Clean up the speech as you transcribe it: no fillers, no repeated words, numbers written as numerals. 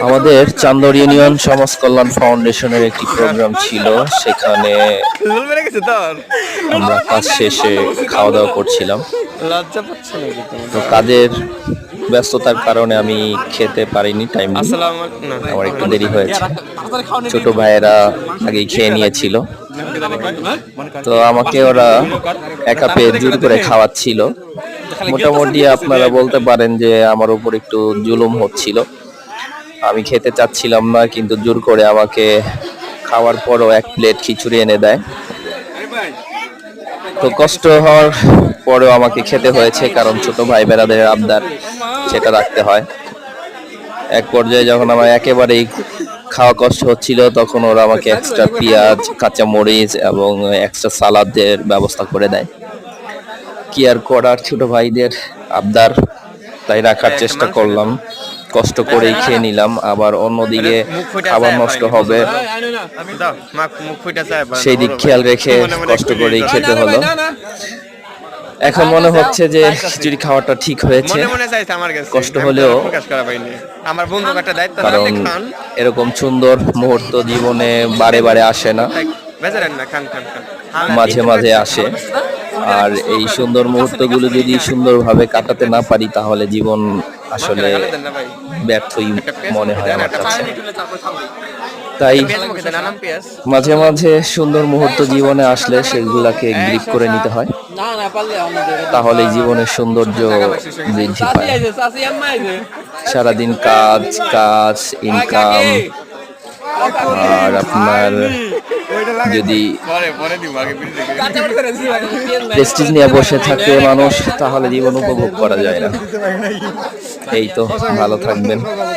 আমাদের চান্দর ইউনিয়ন সমাজ কল্যাণ ফাউন্ডেশনের একটি প্রোগ্রাম ছিল, সেখানে আমরা কাজ শেষে খাওয়া দাওয়া করছিলাম। তো কাজের ব্যস্ততার কারণে আমি খেতে পারিনি, টাইম আমার একটু দেরি হয়েছে। ছোট ভাইয়েরা আগেই খেয়ে নিয়েছিল, তো আমাকে ওরা একা পেয়ে জোর করে খাওয়াচ্ছিল। মোটামুটি আপনারা বলতে পারেন যে আমার উপর একটু জুলুম হচ্ছিল। আমি খেতে চাচ্ছিলাম না, কিন্তু জোর করে আমাকে খাওয়ার পরও এক প্লেট খিচুড়ি এনে দেয়। তো কষ্ট হওয়ার পরেও আমাকে খেতে হয়েছে, কারণ ছোট ভাই বেড়াদের আবদার, সেটা রাখতে হয়। এক পর্যায়ে যখন আমার একেবারেই খাওয়া কষ্ট হচ্ছিল, তখন ওরা আমাকে এক্সট্রা পেঁয়াজ, কাঁচা মরিচ এবং এক্সট্রা সালাদের ব্যবস্থা করে দেয়। কি আর করার, ছোট ভাইদের আবদার, তাই রাখার চেষ্টা করলাম। কষ্ট করেই খেয়ে নিলাম, আবার অন্যদিকে খাবার নষ্ট হবে সেই দিক খেয়াল রেখে কষ্ট করেই খেতে হলো। এখন মনে হচ্ছে যে খিচুড়ি খাওয়াটা ঠিক হয়েছে, কষ্ট হলেও, কারণ এরকম সুন্দর মুহূর্ত জীবনে বারে বারে আসে না, মাঝে মাঝে আসে। আর এই সুন্দর মুহূর্তগুলো যদি সুন্দরভাবে কাটাতে না পারি, তাহলে জীবন আসলে ব্যর্থই মনে হয় আমার কাছে। তাই মাঝে মাঝে সুন্দর মুহূর্ত জীবনে আসলে সেগুলাকে গ্রিপ করে নিতে হয়, তাহলে জীবনের সৌন্দর্য বৃদ্ধি পায়। সারাদিন কাজ কাজ, ইনকাম, আর আপনার যদি প্রেস্টিজ নিয়ে বসে থাকে মানুষ, তাহলে জীবন উপভোগ করা যায় না। এই তো, ভালো থাকবেন।